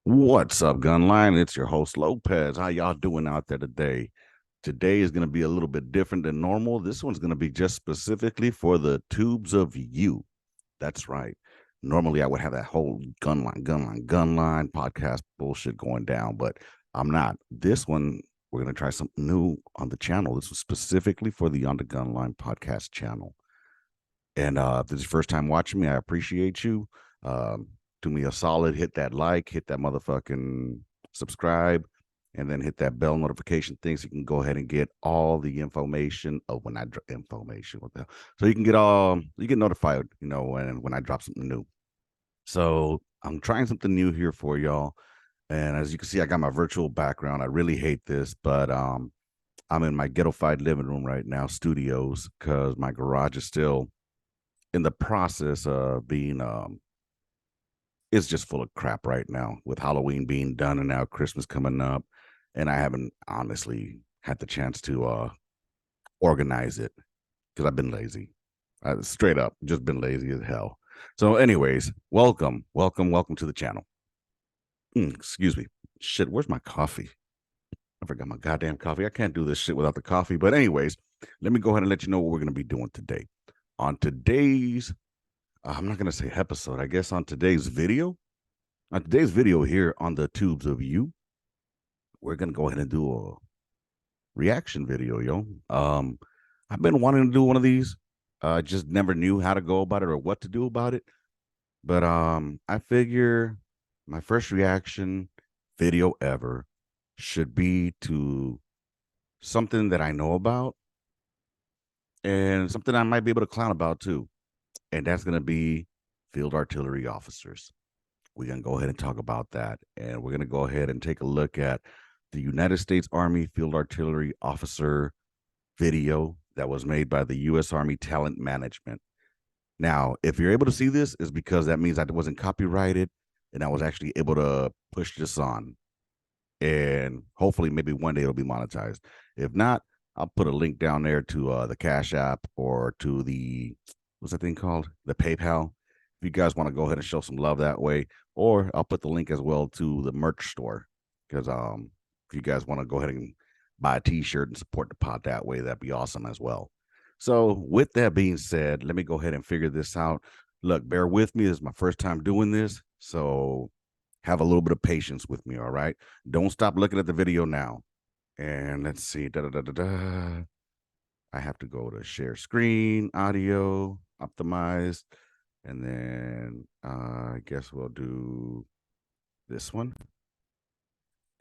What's up, Gunline? It's your host, Lopez. How y'all doing out there today? Today is going to be a little bit different than normal. This one's going to be just specifically for the tubes of you. That's right. Normally, I would have that whole gunline podcast bullshit going down, but I'm not. This one, we're going to try something new on the channel. This was specifically for the On the Gunline podcast channel. And if this is your first time watching me, I appreciate you. Do me a solid, hit that like, hit that motherfucking subscribe, and then hit that bell notification thing so you can go ahead and get all the information of when I drop information. What the hell? So you can get you get notified, when I drop something new. So I'm trying something new here for y'all. And as you can see, I got my virtual background. I really hate this, but I'm in my ghetto-fied living room right now, studios, because my garage is still in the process of being it's just full of crap right now with Halloween being done and now Christmas coming up, and I haven't honestly had the chance to organize it because I've been lazy. Straight up just been lazy as hell. So anyways, welcome to the channel. Excuse me. Shit, where's my coffee? I forgot my goddamn coffee. I can't do this shit without the coffee. But anyways, let me go ahead and let you know what we're going to be doing today. On today's, I'm not going to say episode, I guess on today's video here on the tubes of you, we're going to go ahead and do a reaction video, yo. I've been wanting to do one of these. I just never knew how to go about it or what to do about it. But I figure my first reaction video ever should be to something that I know about and something I might be able to clown about too. And that's going to be field artillery officers. We're going to go ahead and talk about that. And we're going to go ahead and take a look at the United States Army Field Artillery Officer video that was made by the U.S. Army Talent Management. Now, if you're able to see this, is because that means I wasn't copyrighted and I was actually able to push this on. And hopefully maybe one day it'll be monetized. If not, I'll put a link down there to the Cash App or to the, what's that thing called? The PayPal. If you guys want to go ahead and show some love that way, or I'll put the link as well to the merch store. Because if you guys want to go ahead and buy a t-shirt and support the pod that way, that'd be awesome as well. So with that being said, let me go ahead and figure this out. Look, bear with me. This is my first time doing this. So have a little bit of patience with me, all right? Don't stop looking at the video now. And let's see. I have to go to share screen, audio, optimized. And then I guess we'll do this one.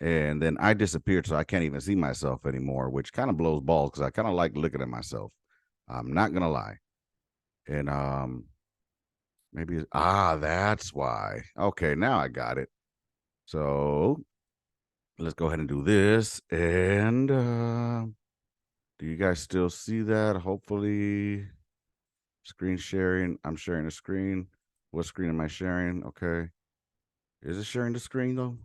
And then I disappeared, so I can't even see myself anymore, which kind of blows balls because I kind of like looking at myself. I'm not going to lie. And maybe, that's why. Okay, now I got it. So let's go ahead and do this. And do you guys still see that? Hopefully. Screen sharing. I'm sharing the screen. What screen am I sharing? Okay. Is it sharing the screen though?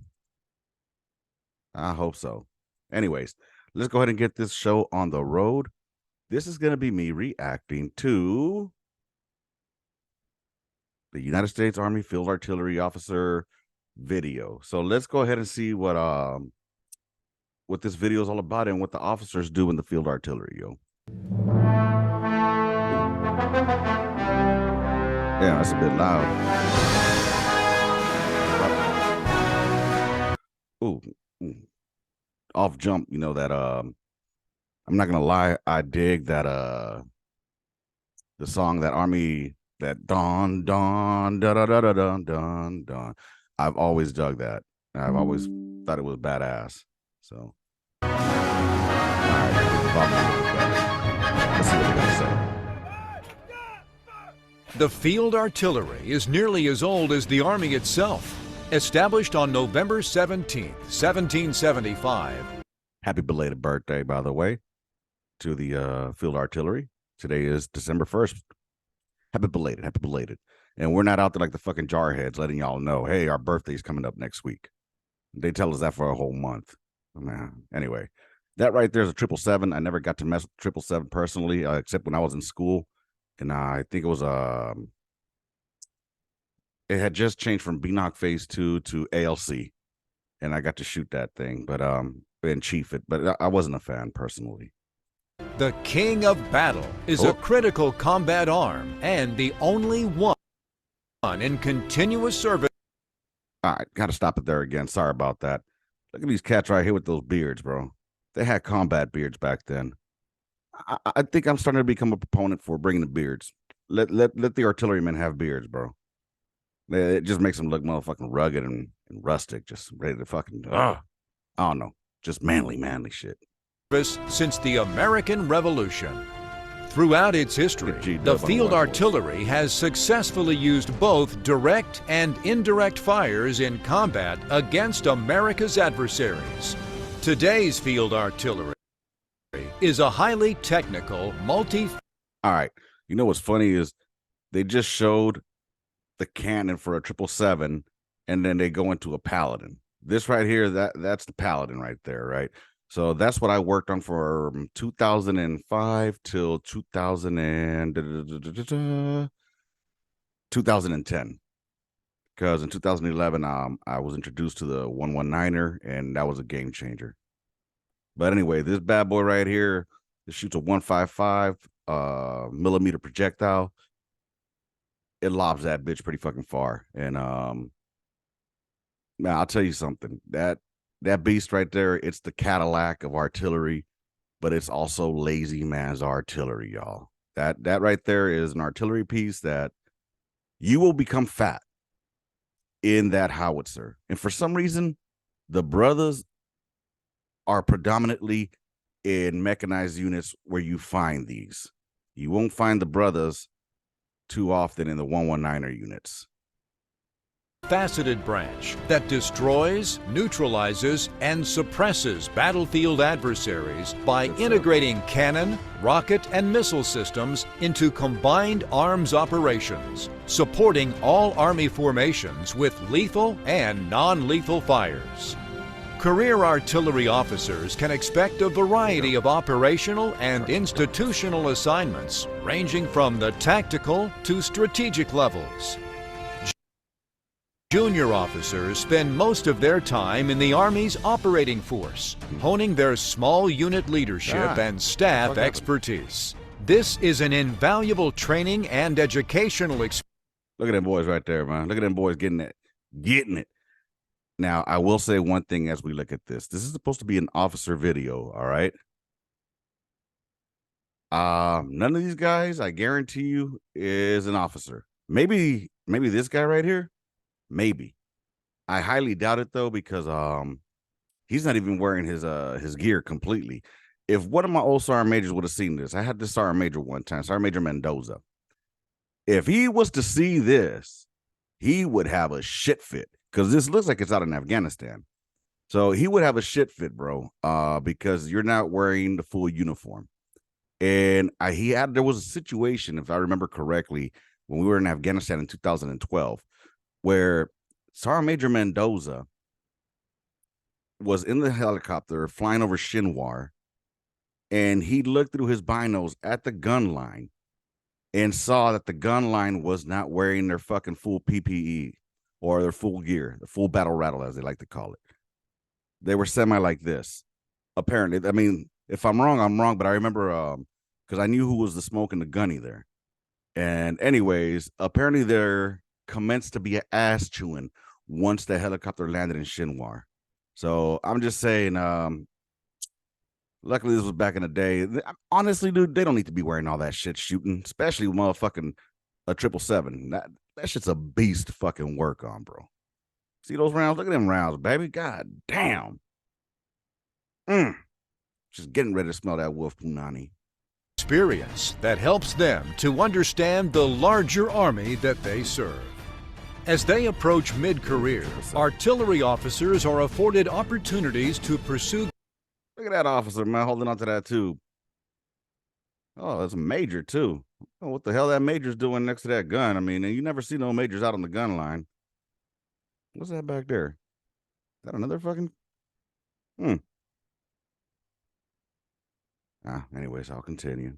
I hope so. Anyways, let's go ahead and get this show on the road. This is going to be me reacting to the United States Army Field Artillery Officer video. So let's go ahead and see what this video is all about and what the officers do in the field artillery, yo. Yeah, that's a bit loud. Ooh, off jump, that I'm not gonna lie, I dig that the song that Army, that don don da da da da don don don. I've always dug that. I've always thought it was badass. So all right, let's see what they gotta say. The field artillery is nearly as old as the Army itself. Established on November 17, 1775. Happy belated birthday, by the way, to the field artillery. Today is December 1st. Happy belated. And we're not out there like the fucking jarheads letting y'all know, hey, our birthday's coming up next week. They tell us that for a whole month. Anyway, that right there is a 777. I never got to mess with 777 personally, except when I was in school. And I think it was it had just changed from BNOC Phase 2 to ALC. and I got to shoot that thing, but and chief it, but I wasn't a fan personally. The King of Battle is a critical combat arm and the only one in continuous service. All right, got to stop it there again. Sorry about that. Look at these cats right here with those beards, bro. They had combat beards back then. I think I'm starting to become a proponent for bringing the beards. Let the artillerymen have beards, bro. It just makes them look motherfucking rugged and rustic, just ready to fucking. I don't know, just manly shit. Since the American Revolution. Throughout its history, the field artillery has successfully used both direct and indirect fires in combat against America's adversaries. Today's field artillery is a highly technical, All right, you know what's funny is they just showed the cannon for a 777, and then they go into a Paladin. This right here, that's the Paladin right there, right? So that's what I worked on from 2005 till 2010. Because in 2011, I was introduced to the 119er, and that was a game changer. But anyway, this bad boy right here, it shoots a 155 millimeter projectile. It lobs that bitch pretty fucking far. And man, I'll tell you something. That beast right there, it's the Cadillac of artillery, but it's also lazy man's artillery, y'all. That right there is an artillery piece that you will become fat in that howitzer. And for some reason, the brothers are predominantly in mechanized units where you find these. You won't find the brothers too often in the 119er units. Faceted branch that destroys, neutralizes, and suppresses battlefield adversaries by integrating cannon, rocket, and missile systems into combined arms operations, supporting all Army formations with lethal and non-lethal fires. Career artillery officers can expect a variety of operational and institutional assignments ranging from the tactical to strategic levels. Junior officers spend most of their time in the Army's operating force, honing their small unit leadership and staff expertise. This is an invaluable training and educational experience. Look at them boys right there, man. Look at them boys getting it. Getting it. Now, I will say one thing as we look at this. This is supposed to be an officer video, all right? None of these guys, I guarantee you, is an officer. Maybe this guy right here. Maybe. I highly doubt it though, because he's not even wearing his gear completely. If one of my old sergeant majors would have seen this, I had this sergeant major one time, Sergeant Major Mendoza. If he was to see this, he would have a shit fit, because this looks like it's out in Afghanistan. So he would have a shit fit, bro, because you're not wearing the full uniform. And there was a situation, if I remember correctly, when we were in Afghanistan in 2012, where Sergeant Major Mendoza was in the helicopter flying over Shinwar, and he looked through his binos at the gun line and saw that the gun line was not wearing their fucking full PPE or their full gear, the full battle rattle, as they like to call it. They were semi like this. Apparently, I mean, if I'm wrong, but I remember because I knew who was the smoke and the gunny there. And anyways, apparently they're commenced to be an ass chewing once the helicopter landed in Shinwar. So I'm just saying, luckily this was back in the day. Honestly, dude, they don't need to be wearing all that shit shooting, especially with motherfucking a 777. That shit's a beast to fucking work on, bro. See those rounds? Look at them rounds, baby. God damn. Just getting ready to smell that wolf punani. Experience that helps them to understand the larger army that they serve. As they approach mid-career, artillery officers are afforded opportunities to pursue. Look at that officer, man, holding on to that tube. Oh, that's a major, too. Oh, what the hell that major's doing next to that gun? I mean, you never see no majors out on the gun line. What's that back there? Is that another fucking... Anyways, I'll continue.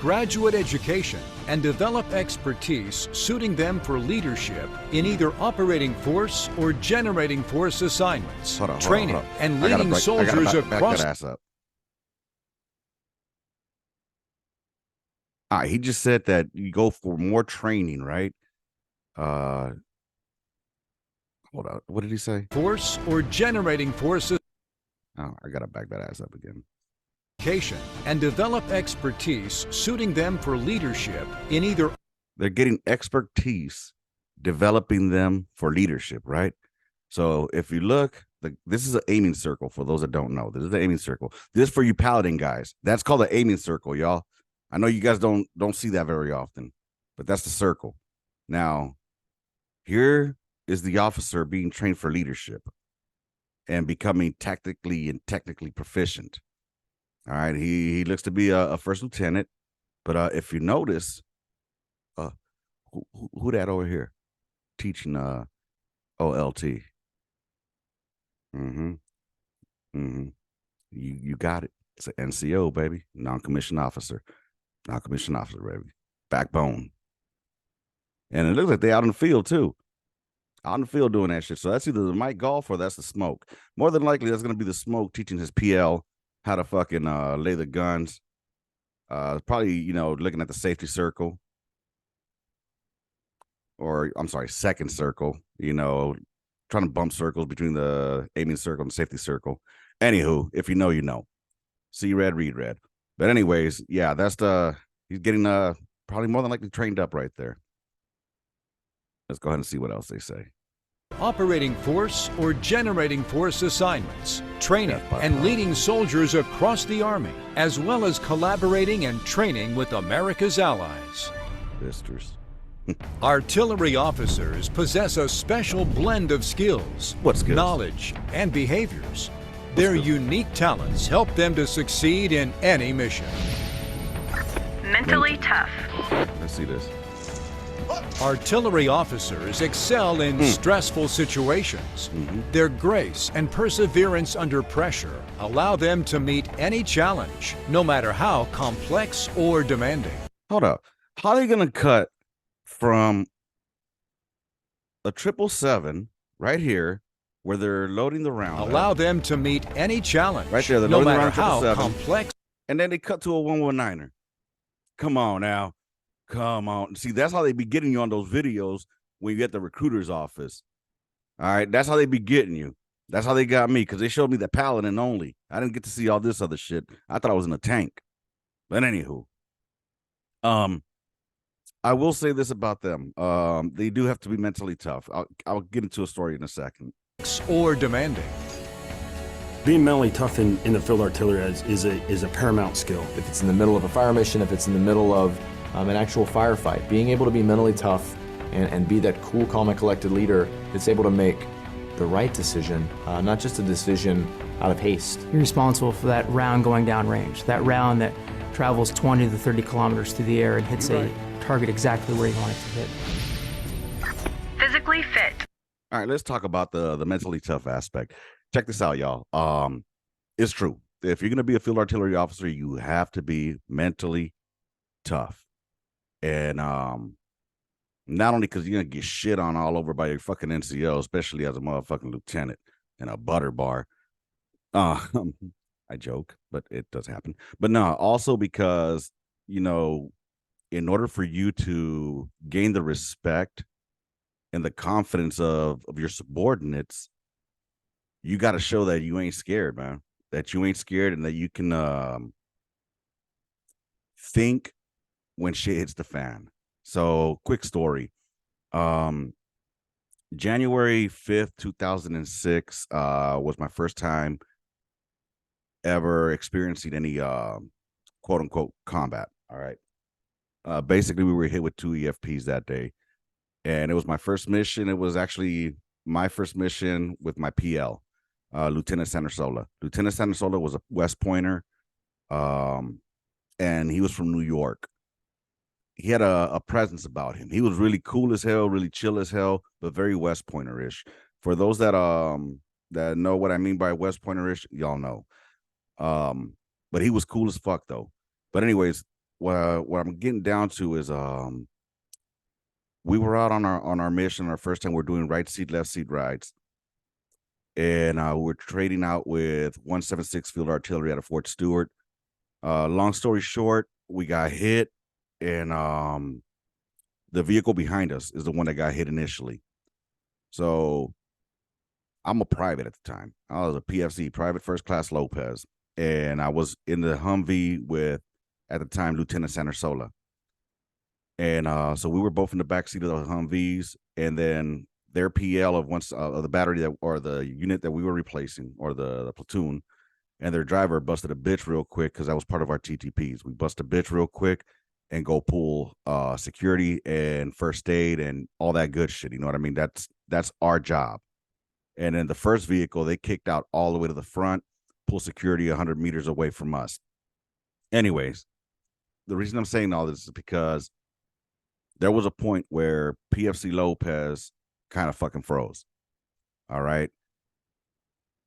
graduate education and develop expertise suiting them for leadership in either operating force or generating force assignments, training, and leading soldiers across. That ass up. All right, he just said that you go for more training, right? Hold on. What did he say? Force or generating forces. Oh, I gotta back that ass up again. And develop expertise suiting them for leadership in either. They're getting expertise, developing them for leadership, right? So if you look, this is an aiming circle for those that don't know. This is the aiming circle. This is for you paladin guys. That's called the aiming circle, y'all. I know you guys don't see that very often, but that's the circle. Now, here is the officer being trained for leadership and becoming tactically and technically proficient. All right, he looks to be a first lieutenant, but if you notice, who that over here teaching OLT? You got it. It's an NCO, baby, non-commissioned officer, baby, backbone. And it looks like they out in the field too, out in the field doing that shit. So that's either the Mike Golf or that's the smoke. More than likely, that's gonna be the smoke teaching his PL how to fucking lay the guns. Probably, looking at the safety circle. Or, I'm sorry, second circle, trying to bump circles between the aiming circle and safety circle. Anywho, if you know, you know. See red, read red. But anyways, yeah, that's he's getting probably more than likely trained up right there. Let's go ahead and see what else they say. Operating force or generating force assignments, training and leading soldiers across the Army, as well as collaborating and training with America's allies. Sisters. Artillery officers possess a special blend of skills, knowledge, and behaviors. Their unique talents help them to succeed in any mission. Mentally tough. Let's see this. Artillery officers excel in stressful situations. Their grace and perseverance under pressure allow them to meet any challenge, no matter how complex or demanding. Hold up. How are they going to cut from a 777 right here where they're loading the round? Allow them to meet any challenge, right there, no matter how complex. And then they cut to a 119er. Come on now. Come on. See, that's how they be getting you on those videos when you get the recruiter's office. All right. That's how they be getting you. That's how they got me, because they showed me the paladin only. I didn't get to see all this other shit. I thought I was in a tank. But anywho, I will say this about them. They do have to be mentally tough. I'll get into a story in a second. Or demanding. Being mentally tough in the field artillery is a paramount skill. If it's in the middle of a fire mission, if it's in the middle of an actual firefight, being able to be mentally tough and be that cool, calm, and collected leader that's able to make the right decision, not just a decision out of haste. You're responsible for that round going down range, that round that travels 20 to 30 kilometers through the air and hits a target exactly where you want it to hit. Physically fit. All right, let's talk about the mentally tough aspect. Check this out, y'all. It's true. If you're going to be a field artillery officer, you have to be mentally tough. And not only because you're going to get shit on all over by your fucking NCO, especially as a motherfucking lieutenant in a butter bar. I joke, but it does happen. But no, also because, in order for you to gain the respect and the confidence of your subordinates, you got to show that you ain't scared, man. That you ain't scared and that you can think when shit hits the fan. So, quick story. January 5th, 2006 was my first time ever experiencing any quote unquote combat. All right. Basically, we were hit with 2 EFPs that day, and it was my first mission. It was actually my first mission with my PL, Lieutenant Sandersola. Lieutenant Sandersola was a West Pointer, and he was from New York. He had a presence about him. He was really cool as hell, really chill as hell, but very West Pointer-ish. For those that know what I mean by West Pointer-ish, y'all know. But he was cool as fuck though. But anyways, what I'm getting down to is we were out on our mission our first time. We're doing right seat, left seat rides, and we're trading out with 176 Field Artillery out of Fort Stewart. Long story short, we got hit, and the vehicle behind us is the one that got hit initially. So I'm a private at the time. I was a PFC, Private First Class Lopez, and I was in the Humvee with, at the time, Lieutenant Sandersola. And so we were both in the backseat of the Humvees, and then their PL of once of the battery that, or the unit that we were replacing, or the platoon, and their driver busted a bitch real quick because that was part of our TTPs. We bust a bitch real quick and go pull security and first aid and all that good shit. You know what I mean? That's our job. And in the first vehicle, they kicked out all the way to the front, pull security 100 meters away from us. Anyways, the reason I'm saying all this is because there was a point where PFC Lopez kind of fucking froze. All right.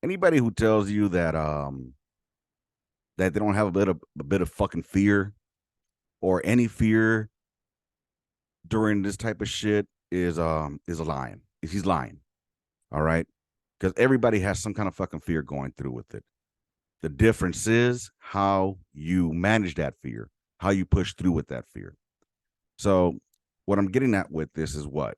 Anybody who tells you that that they don't have a bit of fucking fear or any fear during this type of shit is lying. He's lying. All right. Because everybody has some kind of fucking fear going through with it. The difference is how you manage that fear, how you push through with that fear. So what I'm getting at with this is while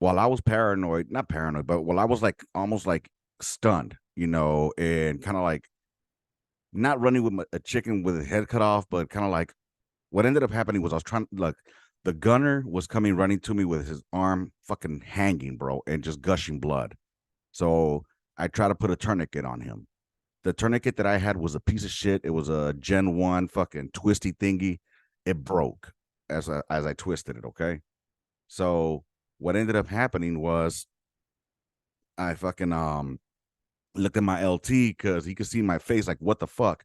I was paranoid, not paranoid, but while I was like almost like stunned, you know, and kind of like not running with a chicken with a head cut off, but kind of like what ended up happening was I was trying, like, the gunner was coming running to me with his arm fucking hanging, bro, and just gushing blood. So I tried to put a tourniquet on him. The tourniquet that I had was a piece of shit. It was a Gen 1 fucking twisty thingy. It broke as I twisted it, okay? So what ended up happening was I fucking looked at my LT because he could see my face, like, what the fuck?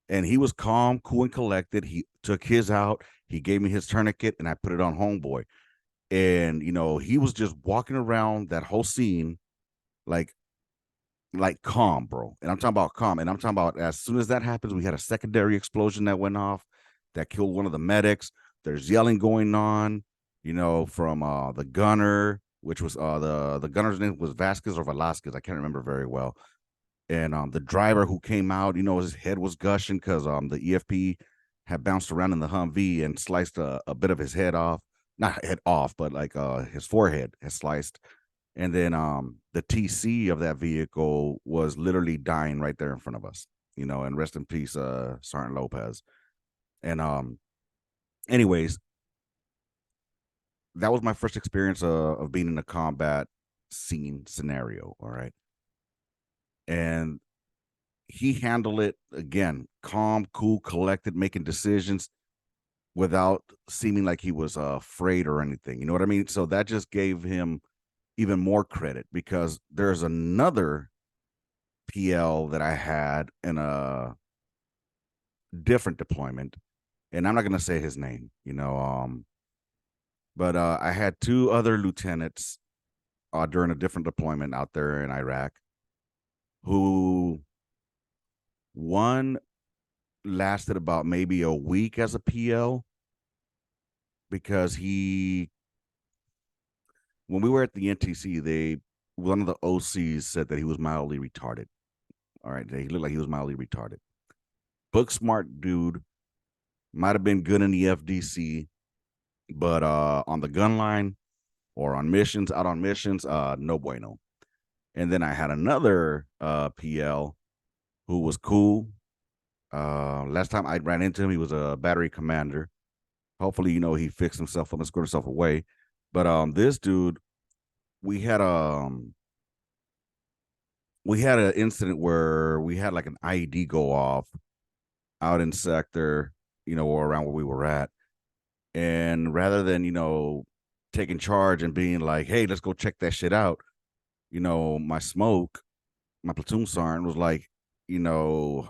And he was calm, cool, and collected. He took his out. He gave me his tourniquet, and I put it on homeboy. And, you know, he was just walking around that whole scene like calm, bro. And I'm talking about calm. And I'm talking about as soon as that happens, we had a secondary explosion that went off that killed one of the medics. There's yelling going on, you know, from the gunner, which was the gunner's name was Vasquez or Velasquez. I can't remember very well. And the driver who came out, you know, his head was gushing because the EFP had bounced around in the Humvee and sliced a bit of his head off. Not head off, but like his forehead has sliced. And then the TC of that vehicle was literally dying right there in front of us, you know, and rest in peace, Sergeant Lopez. And anyways, that was my first experience of being in a combat scene scenario. All right. And he handled it again, calm, cool, collected, making decisions without seeming like he was afraid or anything. You know what I mean? So that just gave him even more credit because there's another PL that I had in a different deployment, and I'm not gonna say his name, you know, but I had two other lieutenants during a different deployment out there in Iraq, who one lasted about maybe a week as a PL because when we were at the NTC, one of the OCs said that he was mildly retarded. All right, he looked like he was mildly retarded. Book smart dude, might have been good in the FDC, but on the gun line or on missions, out on missions, no bueno. And then I had another PL who was cool. Last time I ran into him, he was a battery commander. Hopefully, you know, he fixed himself up and squared himself away. But this dude, we had an incident where we had like an IED go off out in sector, you know, or around where we were at. And rather than, you know, taking charge and being like, hey, let's go check that shit out, you know, my platoon sergeant was like, you know,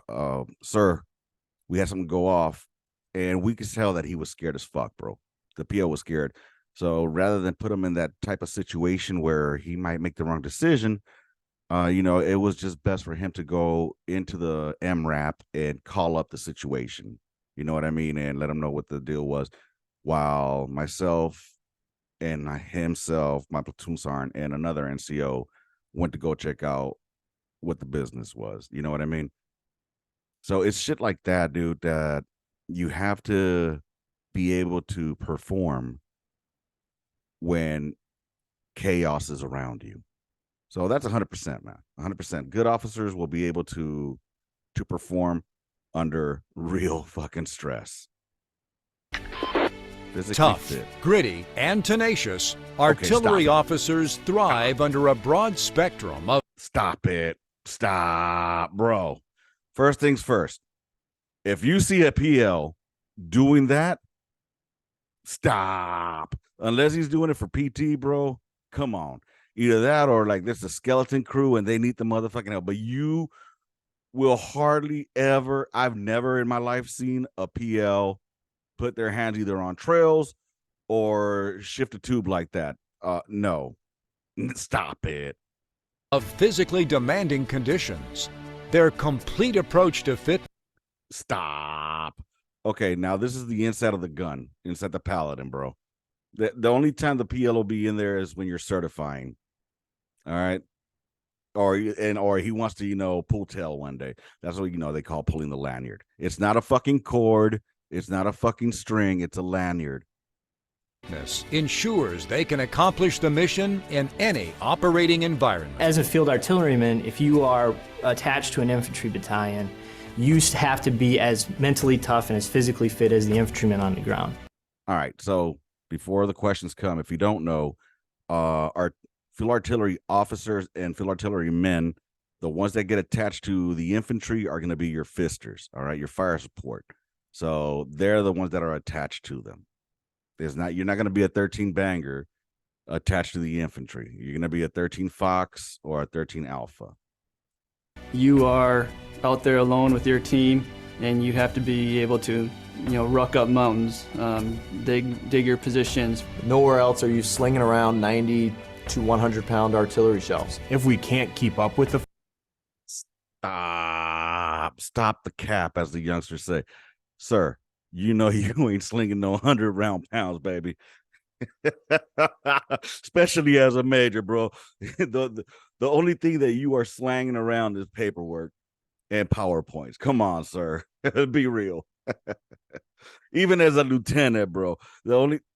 sir, we had something go off. And we could tell that he was scared as fuck, bro. The PO was scared. So rather than put him in that type of situation where he might make the wrong decision, it was just best for him to go into the MRAP and call up the situation. You know what I mean? And let him know what the deal was. While myself and himself, my platoon sergeant, and another NCO went to go check out what the business was. You know what I mean? So it's shit like that, dude, that you have to be able to perform when chaos is around you. So that's 100%, man. 100%. Good officers will be able to perform under real fucking stress. Physically Tough, fit. gritty, and tenacious, artillery stop. officers thrive under a broad spectrum of Stop it. Stop, bro. First things first. If you see a PL doing that, stop. Unless he's doing it for PT, bro. Come on. Either that or like there's a skeleton crew and they need the motherfucking help. But you will hardly ever, I've never in my life seen a PL put their hands either on trails or shift a tube like that. No. Stop it. physically demanding conditions. Their complete approach to fit Stop. Okay, now this is the inside of the gun, inside the Paladin, bro. The only time the PL will be in there is when you're certifying. All right. Or he wants to, pull tail one day. That's what they call pulling the lanyard. It's not a fucking cord. It's not a fucking string. It's a lanyard. ensures they can accomplish the mission in any operating environment. As a field artilleryman, if you are attached to an infantry battalion, you have to be as mentally tough and as physically fit as the infantrymen on the ground. All right. So before the questions come, if you don't know, our field artillery officers and field artillery men, the ones that get attached to the infantry are going to be your fisters. All right. Your fire support. So they're the ones that are attached to them. You're not going to be a 13 banger attached to the infantry. You're going to be a 13 Fox or a 13 Alpha. You are out there alone with your team, and you have to be able to, ruck up mountains, dig your positions. Nowhere else are you slinging around 90 to 100 pound artillery shells. If we can't keep up with the Stop the cap, as the youngsters say. Sir, you ain't slinging no 100 round pounds, baby. Especially as a major, bro. The only thing that you are slanging around is paperwork and PowerPoints. Come on, sir. Be real. Even as a lieutenant, bro.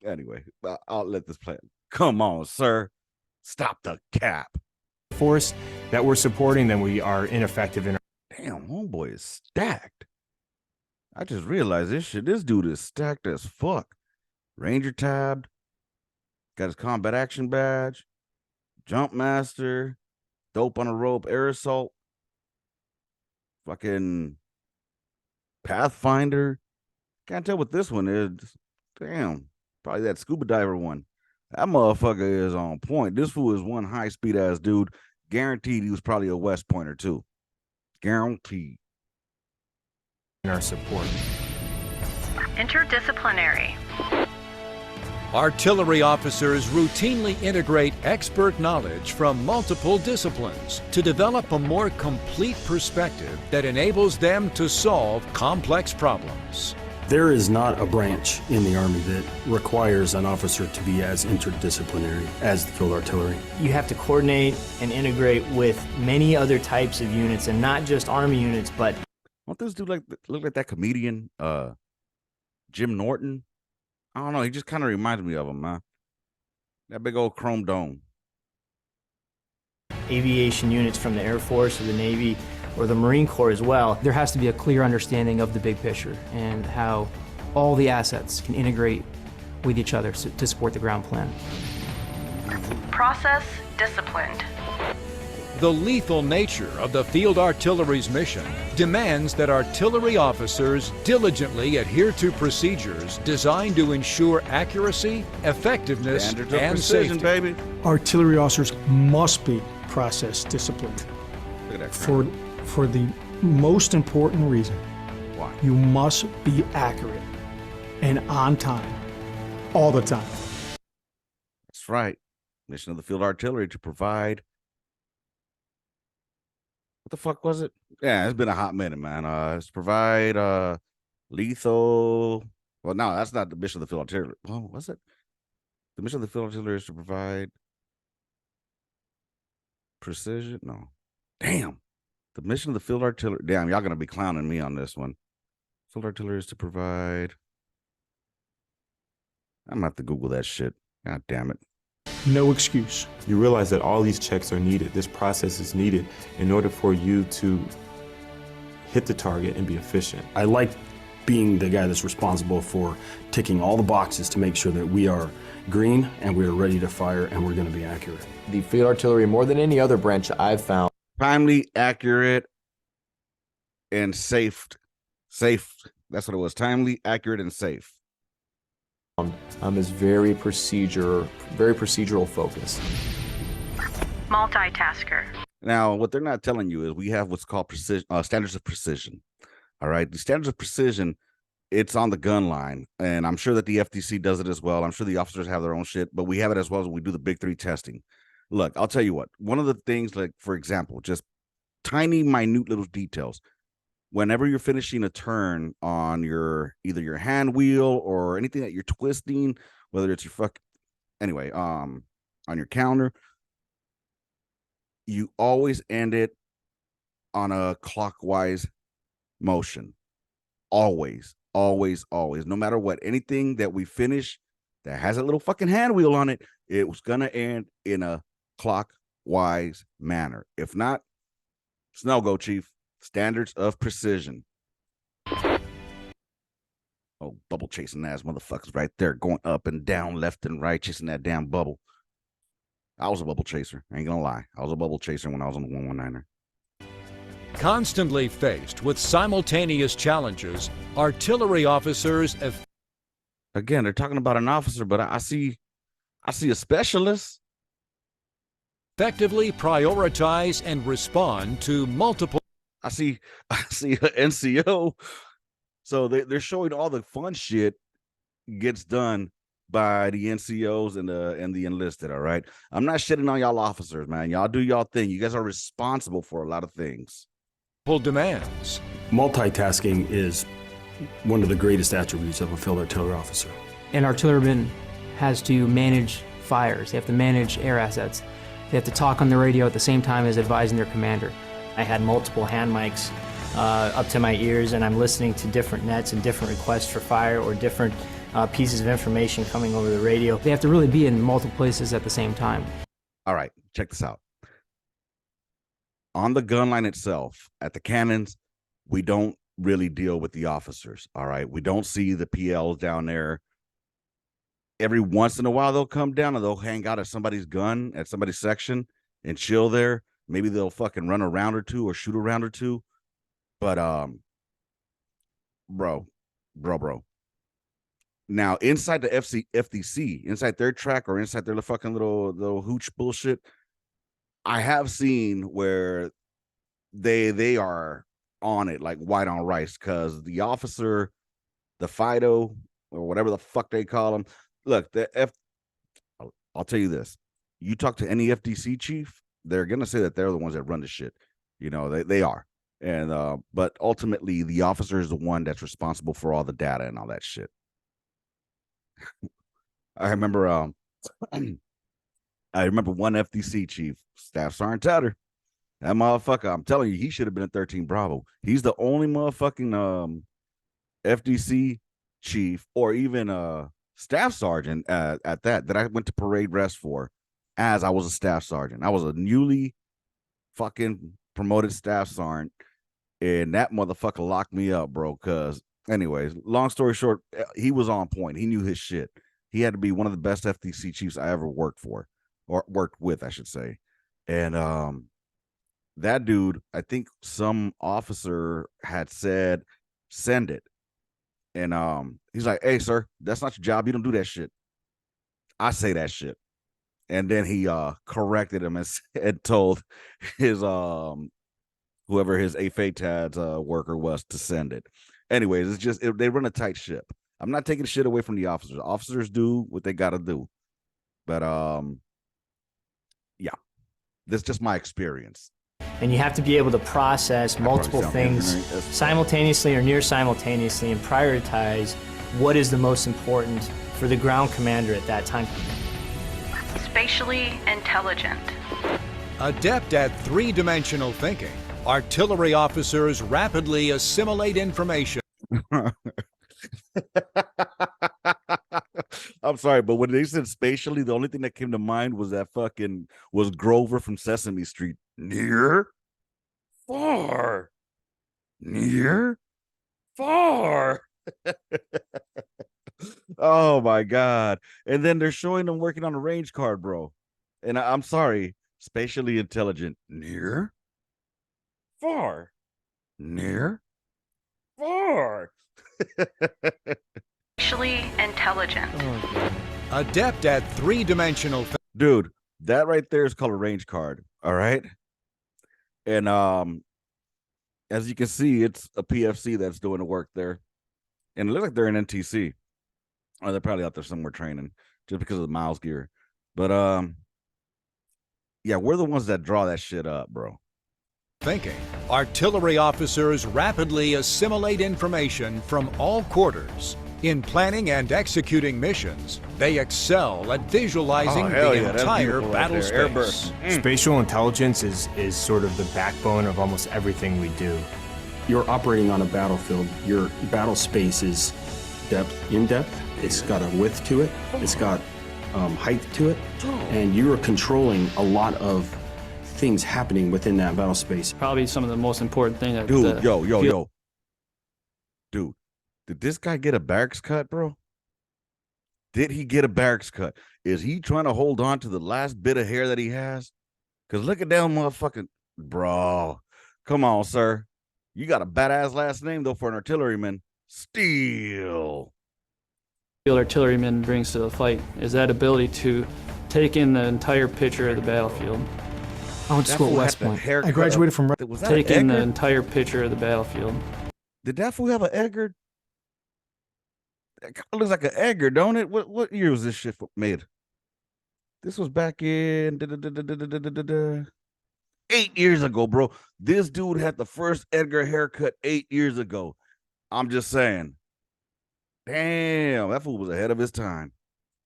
Anyway, I'll let this play. Come on, sir. Stop the cap. force that we're supporting, then we are ineffective in. Damn, homeboy is stacked. I just realized this dude is stacked as fuck. Ranger tabbed. Got his combat action badge. Jump master. Dope on a rope. Air assault. Fucking Pathfinder. Can't tell what this one is. Damn. Probably that scuba diver one. That motherfucker is on point. This fool is one high speed ass dude. Guaranteed he was probably a West Pointer too. Guaranteed. Our support. Interdisciplinary. Artillery officers routinely integrate expert knowledge from multiple disciplines to develop a more complete perspective that enables them to solve complex problems. There is not a branch in the Army that requires an officer to be as interdisciplinary as the field artillery. You have to coordinate and integrate with many other types of units, and not just Army units, but Don't this dude look like that comedian, Jim Norton? I don't know. He just kind of reminds me of him, man. That big old chrome dome. aviation units from the Air Force or the Navy or the Marine Corps as well. There has to be a clear understanding of the big picture and how all the assets can integrate with each other to support the ground plan. Process disciplined. The lethal nature of the field artillery's mission demands that artillery officers diligently adhere to procedures designed to ensure accuracy, effectiveness, Standards of and precision, safety. baby. Artillery officers must be process disciplined Look at that crown. for the most important reason. Why? You must be accurate and on time all the time. That's right. Mission of the field artillery to provide What the fuck was it? Yeah, it's been a hot minute, man. It's provide lethal. Well, no, that's not the mission of the field artillery. Oh, what's it? The mission of the field artillery is to provide precision. No, damn. The mission of the field artillery. Damn, y'all gonna be clowning me on this one. Field artillery is to provide. I'm gonna have to Google that shit. God damn it. No excuse. You realize that all these checks are needed. This process is needed in order for you to hit the target and be efficient. I like being the guy that's responsible for ticking all the boxes to make sure that we are green and we are ready to fire and we're going to be accurate. The field artillery, more than any other branch I've found, Timely, accurate, and safe. Safe. That's what it was. Timely, accurate, and safe. is very procedural focused. Multitasker. Now, what they're not telling you is we have what's called precision, standards of precision. All right. The standards of precision, it's on the gun line. And I'm sure that the FTC does it as well. I'm sure the officers have their own shit, but we have it as well as we do the big 3 testing. Look, I'll tell you what, one of the things, like, for example, just tiny, minute little details. Whenever you're finishing a turn on either your hand wheel or anything that you're twisting, whether it's your on your counter, you always end it on a clockwise motion. Always, always, always. No matter what, anything that we finish that has a little fucking hand wheel on it, it was gonna end in a clockwise manner. If not, it's no go, Chief. Standards of precision. Oh, bubble chasing ass motherfuckers right there, going up and down, left and right, chasing that damn bubble. I was a bubble chaser. I ain't gonna lie. I was a bubble chaser when I was on the 119er. Constantly faced with simultaneous challenges, artillery officers again, they're talking about an officer, but I see a specialist. Effectively prioritize and respond to multiple. I see an NCO. So they're showing all the fun shit gets done by the NCOs and the enlisted. All right. I'm not shitting on y'all officers, man. Y'all do y'all thing. You guys are responsible for a lot of things. Demands. Multitasking is one of the greatest attributes of a field artillery officer. An artilleryman has to manage fires. They have to manage air assets. They have to talk on the radio at the same time as advising their commander. I had multiple hand mics up to my ears, and I'm listening to different nets and different requests for fire or different pieces of information coming over the radio. They have to really be in multiple places at the same time. All right, check this out. On the gun line itself, at the cannons, we don't really deal with the officers. All right, we don't see the PLs down there. Every once in a while, they'll come down and they'll hang out at somebody's gun, at somebody's section, and chill there. Maybe they'll fucking run a round or two or shoot a round or two. But bro. Now inside the FTC, inside their track or inside their fucking little hooch bullshit, I have seen where they are on it like white on rice, because the officer, the FIDO or whatever the fuck they call them. Look, I'll tell you this: you talk to any FTC chief, they're gonna say that they're the ones that run the shit. You know, they are. And but ultimately the officer is the one that's responsible for all the data and all that shit. I remember one FTC chief, Staff Sergeant Tatter. That motherfucker, I'm telling you, he should have been at 13 Bravo. He's the only motherfucking FDC chief or even staff sergeant at that I went to parade rest for as I was a staff sergeant. I was a newly fucking promoted staff sergeant, and that motherfucker locked me up, bro. Because anyways, long story short, he was on point. He knew his shit. He had to be one of the best FTC chiefs I ever worked for, or worked with, I should say. And that dude, I think some officer had said, send it. And he's like, hey, sir, that's not your job. You don't do that shit. I say that shit. And then he corrected him and told his whoever his AFATAD's worker was to send it. Anyways, it's just they run a tight ship. I'm not taking shit away from the officers. Officers do what they got to do. But yeah, that's just my experience. And you have to be able to process multiple things simultaneously or near simultaneously and prioritize what is the most important for the ground commander at that time. Spatially intelligent. Adept at three-dimensional thinking, artillery officers rapidly assimilate information. I'm sorry, but when they said spatially, the only thing that came to mind was was Grover from Sesame Street. Near, far, near, far. Oh my God. And then they're showing them working on a range card, bro. And I'm sorry, spatially intelligent. Near, far, near, far. Spatially intelligent. Adept at three-dimensional Dude, that right there is called a range card. All right. And as you can see, it's a PFC that's doing the work there. And it looks like they're in NTC. Or they're probably out there somewhere training just because of the Miles gear. But yeah, we're the ones that draw that shit up, bro. thinking. Artillery officers rapidly assimilate information from all quarters. In planning and executing missions, they excel at visualizing the entire battle space. Spatial intelligence is sort of the backbone of almost everything we do. You're operating on a battlefield. Your battle space is in depth. It's got a width to it. It's got height to it. And you are controlling a lot of things happening within that battle space. Probably some of the most important thing that Dude, yo. Dude, did this guy get a barracks cut, bro? Did he get a barracks cut? Is he trying to hold on to the last bit of hair that he has? Because look at that motherfucking... Bro, come on, sir. You got a badass last name, though, for an artilleryman. Steel. Field artilleryman brings to the fight is that ability to take in the entire picture of the battlefield. I went to school at West Point. I graduated from... Take in the entire picture of the battlefield. Did that fool have an Edgar? That kind of looks like an Edgar, don't it? What year was this shit made? This was back in 8 years ago, bro. This dude had the first Edgar haircut 8 years ago. I'm just saying. Damn, that fool was ahead of his time.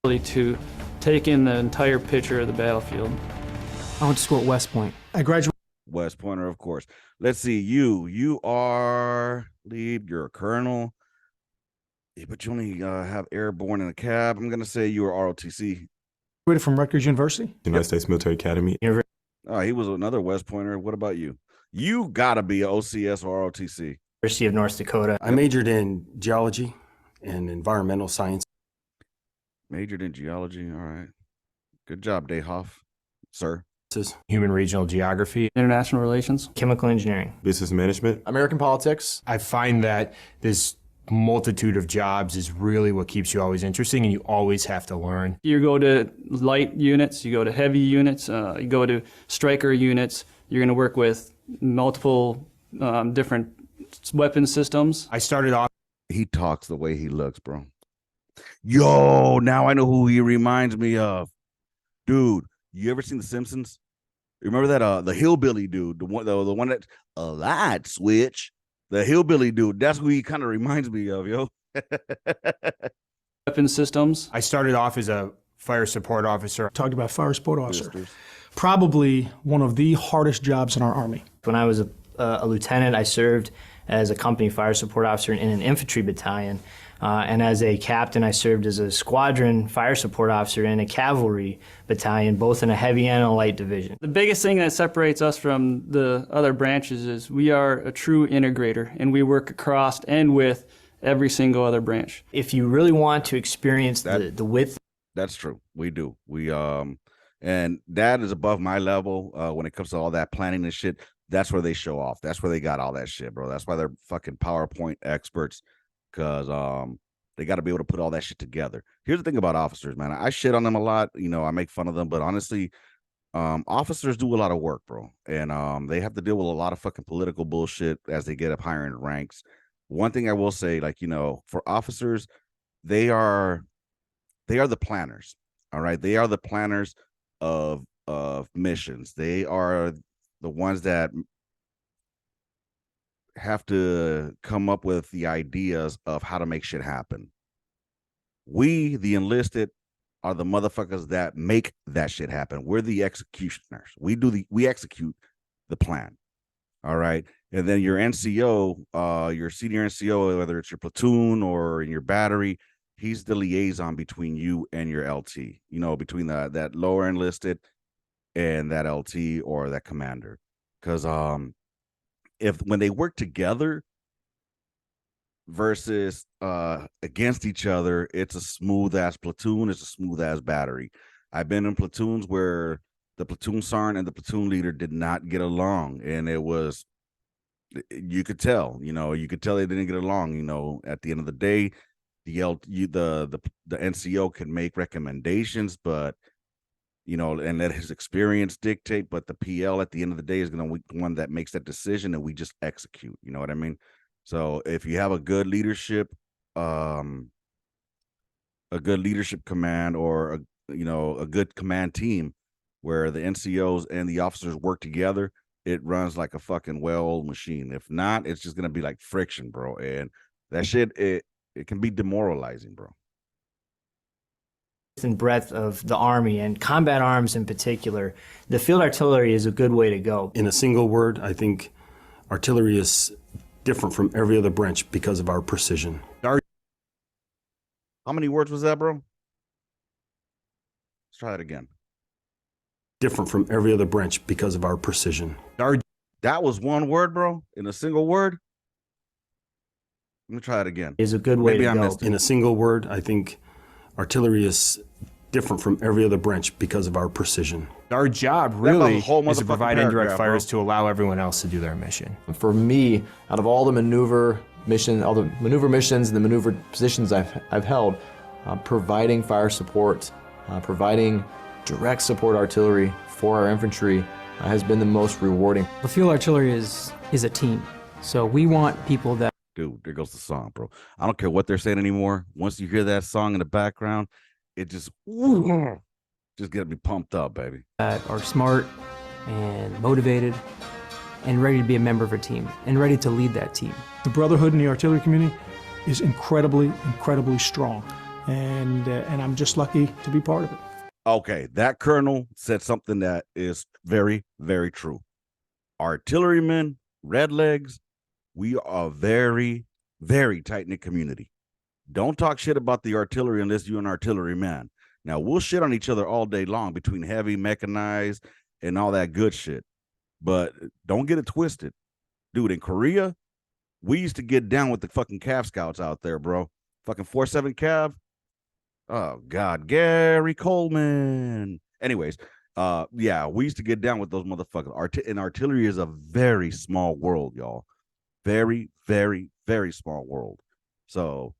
To take in the entire picture of the battlefield. I went to school at West Point. I graduated... West Pointer, of course. Let's see. You are lead. You're a colonel. Yeah, but you only have airborne in a cab. I'm going to say you are ROTC. Graduated from Rutgers University. United States Military Academy. Oh, he was another West Pointer. What about you? You got to be a OCS or ROTC. University of North Dakota. I majored in geology and environmental science. Majored in geology. All right. Good job, Dayhoff, sir. Human regional geography. International relations. Chemical engineering. Business management. American politics. I find that this multitude of jobs is really what keeps you always interesting, and you always have to learn. You go to light units, you go to heavy units, you go to striker units. You're going to work with multiple different weapon systems. I started off... He talks the way he looks, bro. Yo, now I know who he reminds me of. Dude, you ever seen The Simpsons? Remember that the hillbilly dude, the one that a light switch, the hillbilly dude. That's who he kind of reminds me of, yo. Weapon systems. I started off as a fire support officer. Talked about fire support officer. Probably one of the hardest jobs in our Army. When I was a lieutenant, I served as a company fire support officer in an infantry battalion. And as a captain, I served as a squadron fire support officer in a cavalry battalion, both in a heavy and a light division. The biggest thing that separates us from the other branches is we are a true integrator, and we work across and with every single other branch. If you really want to experience the width... That's true. We do. We and that is above my level when it comes to all that planning and shit. That's where they show off. That's where they got all that shit, bro. That's why they're fucking PowerPoint experts. Because they got to be able to put all that shit together. Here's the thing about officers, man. I shit on them a lot. You know, I make fun of them. But honestly, officers do a lot of work, bro. And they have to deal with a lot of fucking political bullshit as they get up higher in ranks. One thing I will say, like, you know, for officers, they are the planners. All right. They are the planners of missions. They are the ones that have to come up with the ideas of how to make shit happen. We, the enlisted, are the motherfuckers that make that shit happen. We're the executioners. We execute the plan. All right. And then your NCO, your senior NCO, whether it's your platoon or in your battery, he's the liaison between you and your LT, between that lower enlisted and that LT or that commander. Because when they work together versus against each other, it's a smooth ass platoon, it's a smooth ass battery. I've been in platoons where the platoon sergeant and the platoon leader did not get along, and you could tell they didn't get along. At the end of the day, the NCO can make recommendations, but and let his experience dictate, but the PL at the end of the day is going to be the one that makes that decision, and we just execute. You know what I mean? So if you have a good leadership command, or a good command team where the NCOs and the officers work together, it runs like a fucking well-oiled machine. If not, it's just going to be like friction, bro. And that shit, it can be demoralizing, bro. And breadth of the Army and combat arms in particular, the field artillery is a good way to go. In a single word, I think artillery is different from every other branch because of our precision. How many words was that, bro? Let's try it again. Different from every other branch because of our precision. That was one word, bro, in a single word. Let me try it again. Is a good way to go. In a single word, I think artillery is different from every other branch because of our precision. Our job really is to provide indirect fires bro. to allow everyone else to do their mission. For me, out of all the maneuver missions and the maneuver positions I've held, providing fire support, providing direct support artillery for our infantry has been the most rewarding. The field artillery is a team. So we want people that... Dude, there goes the song, bro. I don't care what they're saying anymore. Once you hear that song in the background, it just get me pumped up, baby. That are smart and motivated and ready to be a member of a team and ready to lead that team. The brotherhood in the artillery community is incredibly, incredibly strong. And I'm just lucky to be part of it. Okay, that colonel said something that is very, very true. Artillerymen, redlegs, we are a very, very tight-knit community. Don't talk shit about the artillery unless you're an artillery man. Now, we'll shit on each other all day long between heavy, mechanized, and all that good shit. But don't get it twisted. Dude, in Korea, we used to get down with the fucking Cav Scouts out there, bro. Fucking 4-7 Cav. Oh, God. Gary Coleman. Anyways, yeah, we used to get down with those motherfuckers. And artillery is a very small world, y'all. Very, very, very small world. So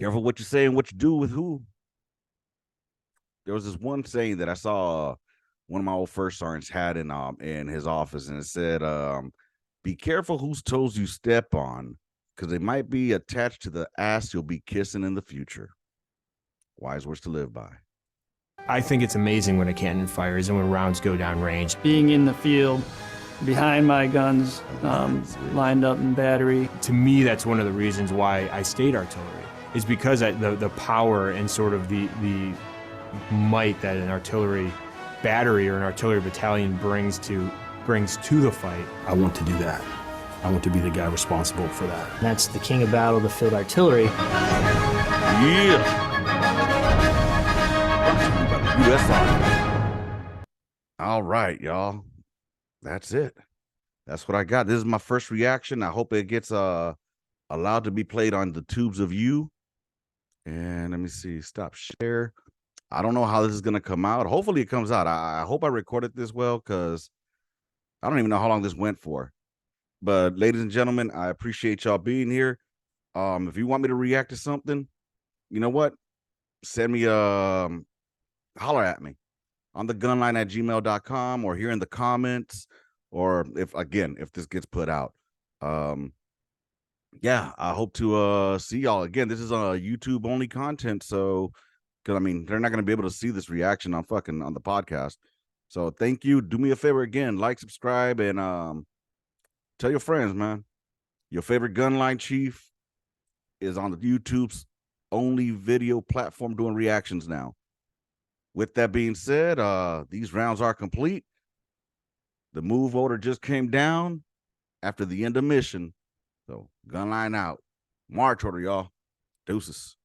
careful what you say and what you do with who. There was this one saying that I saw one of my old first sergeants had in his office, and it said, be careful whose toes you step on, because they might be attached to the ass you'll be kissing in the future. Wise words to live by. I think it's amazing when a cannon fires and when rounds go down range. Being in the field, behind my guns, lined up in battery. To me, that's one of the reasons why I stayed artillery, is because the power and sort of the might that an artillery battery or an artillery battalion brings to the fight. I want to do that. I want to be the guy responsible for that. And that's the king of battle, the field artillery. Yeah. US Army. All right, y'all. That's it. That's what I got. This is my first reaction. I hope it gets allowed to be played on the tubes of you. And let me see. Stop share. I don't know how this is going to come out. Hopefully it comes out. I hope I recorded this well, because I don't even know how long this went for. But ladies and gentlemen, I appreciate y'all being here. If you want me to react to something, you know what? Send me holler at me on the gunline@gmail.com or here in the comments, or if this gets put out. Yeah, I hope to see y'all again. This is YouTube only content, so because I mean they're not going to be able to see this reaction on the podcast. So thank you. Do me a favor again, like, subscribe, and tell your friends, man. Your favorite gunline chief is on the YouTube's only video platform doing reactions now. With that being said, these rounds are complete. The move order just came down after the end of mission. So gunline out. March order, y'all. Deuces.